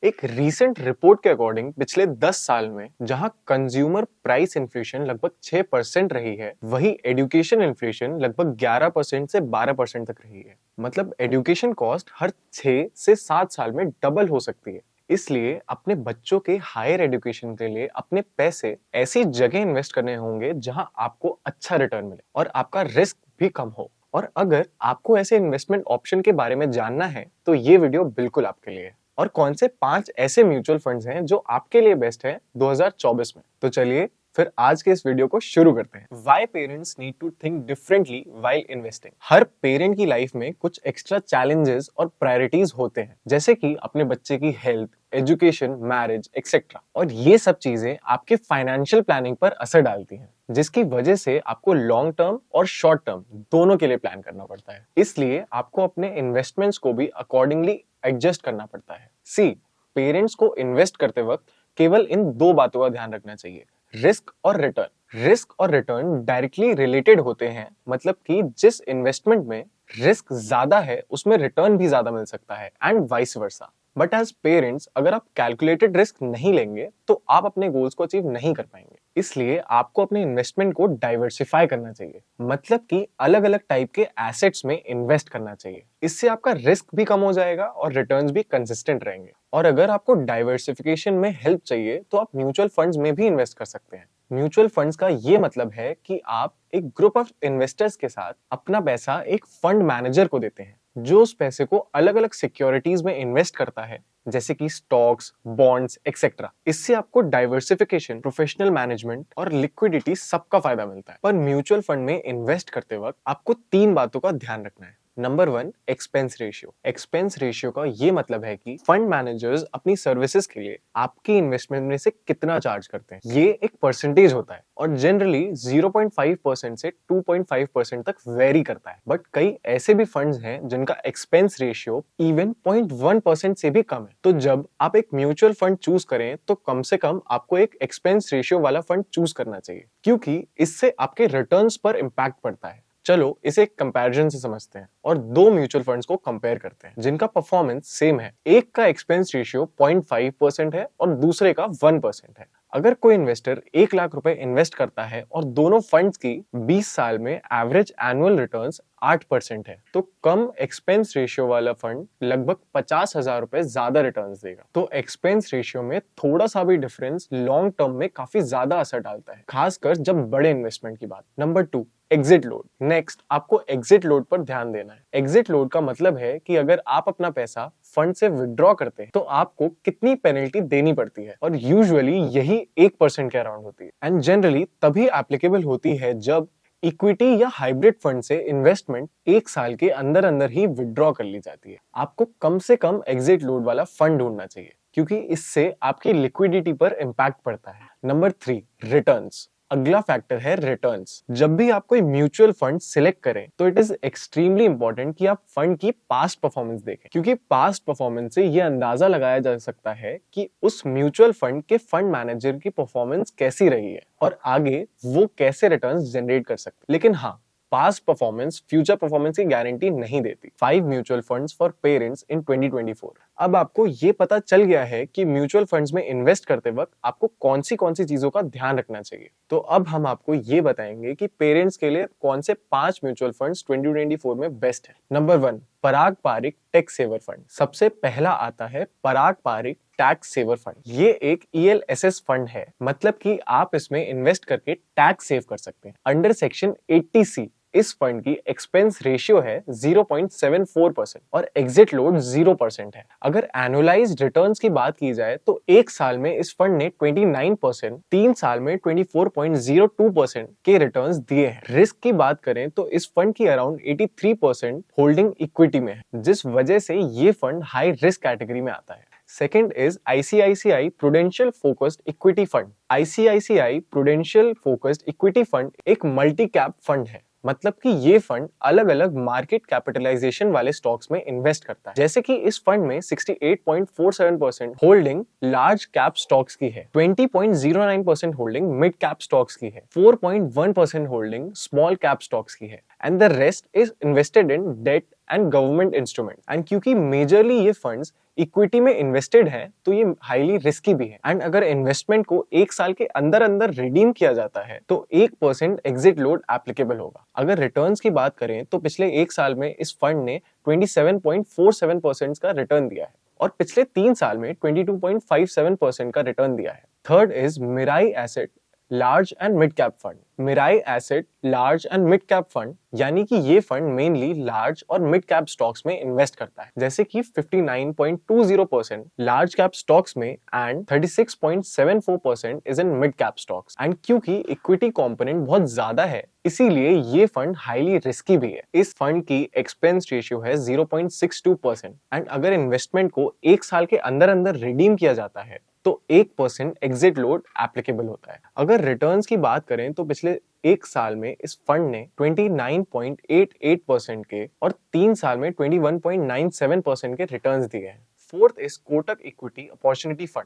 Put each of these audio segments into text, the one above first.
एक recent report के according पिछले 10 साल में जहां कंज्यूमर प्राइस इन्फ्लेशन लगभग 6% रही है, वही एजुकेशन इन्फ्लेशन लगभग 11% से 12% तक रही है। मतलब एजुकेशन कॉस्ट हर 6 से 7 साल में डबल हो सकती है। इसलिए अपने बच्चों के हायर एजुकेशन के लिए अपने पैसे ऐसी जगह इन्वेस्ट करने होंगे जहां आपको अच्छा रिटर्न मिले और आपका रिस्क भी कम हो। और अगर आपको ऐसे इन्वेस्टमेंट ऑप्शन के बारे में जानना है तो ये वीडियो बिल्कुल आपके लिए है। और कौन से 5 ऐसे म्यूचुअल फंड्स हैं जो आपके लिए बेस्ट है 2024 में। तो चलिए फिर आज के इस वीडियो को शुरू करते हैं। Why parents need to think differently while investing? Her parent की लाइफ में कुछ एक्स्ट्रा चैलेंजेस और प्रायोरिटीज होते हैं, जैसे कि अपने बच्चे की हेल्थ, एजुकेशन, मैरिज एक्सेट्रा। और ये सब चीजें आपके फाइनेंशियल प्लानिंग पर असर डालती हैं, जिसकी वजह से आपको लॉन्ग टर्म और शॉर्ट टर्म दोनों के लिए प्लान करना पड़ता है। इसलिए आपको अपने इन्वेस्टमेंट्स को भी अकॉर्डिंगली एडजस्ट करना पड़ता है। सी, पेरेंट्स को इन्वेस्ट करते वक्त केवल इन दो बातों का ध्यान रखना चाहिए, रिस्क और रिटर्न। रिस्क और रिटर्न डायरेक्टली रिलेटेड होते हैं, मतलब कि जिस इन्वेस्टमेंट में रिस्क ज्यादा है उसमें रिटर्न भी ज्यादा मिल सकता है and vice versa. But as parents अगर आप कैलकुलेटेड रिस्क नहीं लेंगे तो आप अपने गोल्स को अचीव नहीं कर पाएंगे। इसलिए आपको अपने इन्वेस्टमेंट को डाइवर्सिफाई करना चाहिए, मतलब कि अलग अलग टाइप के एसेट्स में इन्वेस्ट करना चाहिए। इससे आपका रिस्क भी कम हो जाएगा और रिटर्न्स भी कंसिस्टेंट रहेंगे। और अगर आपको डाइवर्सिफिकेशन में हेल्प चाहिए तो आप म्यूचुअल फंड्स में भी इन्वेस्ट कर सकते हैं। म्यूचुअल फंड्स का ये मतलब है कि आप एक ग्रुप ऑफ इन्वेस्टर्स के साथ अपना पैसा एक फंड मैनेजर को देते हैं, जो उस पैसे को अलग अलग सिक्योरिटीज में इन्वेस्ट करता है, जैसे कि स्टॉक्स, बॉन्ड्स एक्सेट्रा। इससे आपको डाइवर्सिफिकेशन, प्रोफेशनल मैनेजमेंट और लिक्विडिटी सबका फायदा मिलता है। पर म्यूचुअल फंड में इन्वेस्ट करते वक्त आपको 3 बातों का ध्यान रखना है। Number 1, expense ratio. Expense ratio का ये मतलब है कि फंड मैनेजर्स अपनी सर्विसेज के लिए आपकी इन्वेस्टमेंट में से कितना चार्ज करते हैं। ये एक परसेंटेज होता है और जनरली 0.5% से 2.5% तक वेरी करता है। बट कई ऐसे भी फंड्स हैं जिनका एक्सपेंस रेशियो इवन 0.1% से भी कम है। तो जब आप एक म्यूचुअल फंड चूज करें तो कम से कम आपको एक एक्सपेंस रेशियो वाला फंड चूज करना चाहिए, क्योंकि इससे आपके रिटर्न्स पर इंपैक्ट पड़ता है। चलो इसे एक कंपैरिजन से समझते हैं और दो म्यूचुअल फंड्स को कंपेयर करते हैं जिनका परफॉर्मेंस सेम है। एक का एक्सपेंस रेशियो 0.5% है और दूसरे का 1% है। अगर कोई इन्वेस्टर 1 लाख रुपए इन्वेस्ट करता है और दोनों फंड्स की 20 साल में एवरेज एनुअल रिटर्न्स 8% है, तो कम एक्सपेंस रेशियो वाला फंड लगभग 50,000 रुपए ज्यादा रिटर्न्स देगा। तो एक्सपेंस रेशियो में थोड़ा सा भी डिफरेंस लॉन्ग टर्म में काफी ज्यादा असर डालता है, खासकर जब बड़े इन्वेस्टमेंट की बात। Number 2, exit load. नेक्स्ट आपको एग्जिट लोड पर ध्यान देना है। एग्जिट लोड का मतलब है कि अगर आप अपना पैसा फंड से विड्रॉ करते हैं तो आपको कितनी पेनल्टी देनी पड़ती है, और यूजुअली यही 1% के अराउंड होती है एंड जनरली तभी एप्लीकेबल होती है जब इक्विटी या हाइब्रिड फंड से इन्वेस्टमेंट 1 साल के अंदर अंदर ही विड्रॉ कर ली जाती है। आपको कम से कम एग्जिट लोड वाला फंड ढूंढना चाहिए, क्योंकि इससे आपकी लिक्विडिटी पर इंपैक्ट पड़ता है। Number 3, returns. अगला फैक्टर है रिटर्न्स। जब भी आप कोई म्यूचुअल फंड सिलेक्ट करें तो इट इज एक्सट्रीमली इंपॉर्टेंट कि आप फंड की पास्ट परफॉर्मेंस देखें, क्योंकि पास्ट परफॉर्मेंस से यह अंदाजा लगाया जा सकता है कि उस म्यूचुअल फंड के फंड मैनेजर की परफॉर्मेंस कैसी रही है और आगे वो कैसे रिटर्न्स जनरेट कर सकते। लेकिन हाँ, पास्ट परफॉर्मेंस फ्यूचर परफॉर्मेंस की गारंटी नहीं देती। 5 म्यूचुअल फंड्स फॉर पेरेंट्स इन 2024। अब आपको ये पता चल गया है कि म्यूचुअल फंड्स में इन्वेस्ट करते वक्त आपको कौन सी चीजों का ध्यान रखना चाहिए। तो अब हम आपको ये बताएंगे कि पेरेंट्स के लिए कौन से 5 म्यूचुअल फंड्स 2024 में बेस्ट है। नंबर 1, पराग पारिक टैक्स सेवर फंड। सबसे पहला आता है पराग पारिक टैक्स सेवर फंड। ये एक ELSS फंड है, मतलब कि आप इसमें इन्वेस्ट करके टैक्स सेव कर सकते हैं। अंडर सेक्शन 80C इस फंड की एक्सपेंस रेशियो है 0.74% और एग्जिट लोड 0% है। अगर एनुअलाइज्ड रिटर्न्स की बात की जाए तो 1 साल में इस फंड ने 29%, 3 साल में 24.02% के रिटर्न्स दिए हैं। रिस्क की बात करें तो इस फंड की अराउंड 83% होल्डिंग इक्विटी में है, जिस वजह से ये फंड हाई रिस्क कैटेगरी में आता है। Second is ICICI Prudential Focused Equity Fund। ICICI Prudential Focused Equity Fund एक मल्टी कैप फंड है, मतलब कि ये फंड अलग अलग मार्केट कैपिटलाइजेशन वाले स्टॉक्स में इन्वेस्ट करता है। जैसे कि इस फंड में 68.47% होल्डिंग लार्ज कैप स्टॉक्स की है, 20.09% होल्डिंग मिड कैप स्टॉक्स की है, 4.1% होल्डिंग स्मॉल कैप स्टॉक्स की है and the rest is invested in debt and government instrument. And क्योंकि मेजरली ये फंड्स इक्विटी में इन्वेस्टेड है तो ये हाईली रिस्की भी है। एंड अगर इन्वेस्टमेंट को एक साल के अंदर अंदर रिडीम किया जाता है तो 1% एग्जिट लोड एप्लीकेबल होगा। अगर रिटर्न्स की बात करें तो पिछले एक साल में इस फंड ने 27.47% का रिटर्न दिया है और पिछले 3 साल में 22.57% का रिटर्न दिया है। Third is Mirae asset large and mid cap fund. Mirae asset large and mid cap fund यानी कि ये फंड मेनली लार्ज और मिड कैप स्टॉक्स में इन्वेस्ट करता है, जैसे कि 59.20% लार्ज कैप स्टॉक्स में and 36.74% is in mid cap stocks. And क्योंकि इक्विटी कंपोनेंट बहुत ज्यादा है इसीलिए ये फंड हाईली रिस्की भी है। इस फंड की एक्सपेंस रेशियो है 0.62% एंड अगर इन्वेस्टमेंट को एक साल के अंदर अंदर रिडीम किया जाता है तो 1% एग्जिट लोड एप्लीकेबल होता है। अगर रिटर्न्स की बात करें तो पिछले एक साल में इस फंड ने 29.88% के और 3 साल में 21.97% के रिटर्न्स दिए हैं। Fourth is Kotak equity opportunity fund.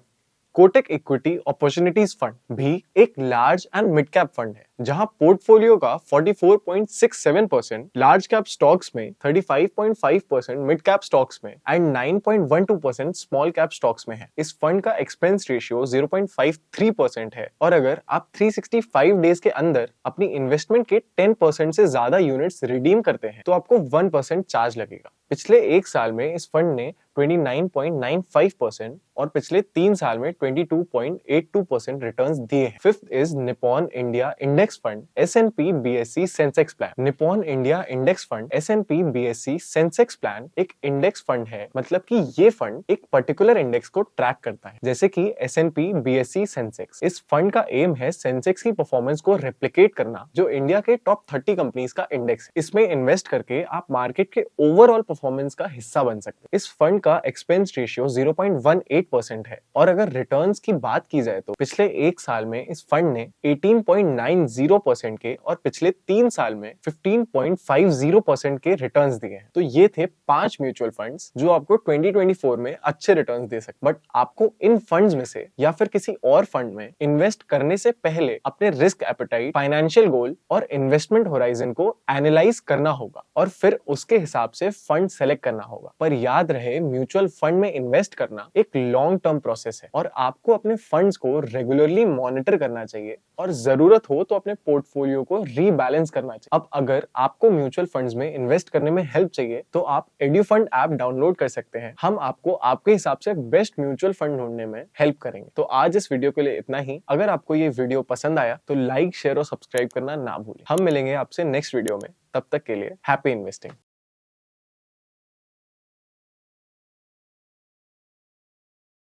Kotak equity opportunities fund भी एक large and mid cap fund है जहां पोर्टफोलियो का 44.67% लार्ज कैप स्टॉक्स में, 35.5% मिड कैप स्टॉक्स में एंड 9.12% स्मॉल कैप स्टॉक्स में है। इस फंड का एक्सपेंस रेशियो 0.53% है और अगर आप 365 डेज के अंदर अपनी इन्वेस्टमेंट के 10% से ज्यादा यूनिट्स रिडीम करते हैं तो आपको 1% चार्ज लगेगा। पिछले एक साल में इस फंड ने 29.95% और पिछले 3 साल में 22.82% रिटर्न्स दिए हैं। Fifth is Nippon India index fund S&P BSE Sensex plan. Nippon India index fund S&P BSE Sensex plan एक इंडेक्स फंड है, मतलब कि ये फंड एक पर्टिकुलर इंडेक्स को ट्रैक करता है, जैसे कि S&P BSE सेंसेक्स। इस फंड का एम है सेंसेक्स की परफॉर्मेंस को रेप्लिकेट करना, जो इंडिया के टॉप 30 कंपनीज का इंडेक्स है। इसमें इन्वेस्ट करके आप मार्केट के ओवरऑल परफॉर्मेंस का हिस्सा बन सकते हैं। इस फंड का एक्सपेंस रेशियो 0.18% है और अगर रिटर्न्स की बात की जाए तो पिछले एक साल में इस फंड ने 18.90% के और पिछले 3 साल में 15.50% के रिटर्न्स दिए हैं। तो ये थे 5 म्यूचुअल फंड्स जो आपको 2024 में अच्छे रिटर्न्स दे सकते। बट आपको इन फंड्स में से या फिर किसी और फंड में इन्वेस्ट करने से पहले अपने रिस्क एपेटाइट, फाइनेंशियल गोल और इन्वेस्टमेंट होराइजन को एनालाइज करना होगा और फिर उसके हिसाब से फंड सेलेक्ट करना होगा। पर याद रहे, म्यूचुअल फंड में इन्वेस्ट करना एक लॉन्ग टर्म प्रोसेस है और आपको अपने फंड्स को रेगुलरली मॉनिटर करना चाहिए और जरूरत हो तो अपने पोर्टफोलियो को रीबैलेंस करना चाहिए। अब अगर आपको म्यूचुअल फंड्स में इन्वेस्ट करने में हेल्प चाहिए तो आप एड्यूफंड ऐप डाउनलोड कर सकते हैं। हम आपको आपके हिसाब से बेस्ट म्यूचुअल फंड ढूंढने में हेल्प करेंगे। तो आज इस वीडियो के लिए इतना ही। अगर आपको ये वीडियो पसंद आया तो लाइक, शेयर और सब्सक्राइब करना ना भूलें। हम मिलेंगे आपसे नेक्स्ट वीडियो में, तब तक के लिए हैप्पी इन्वेस्टिंग।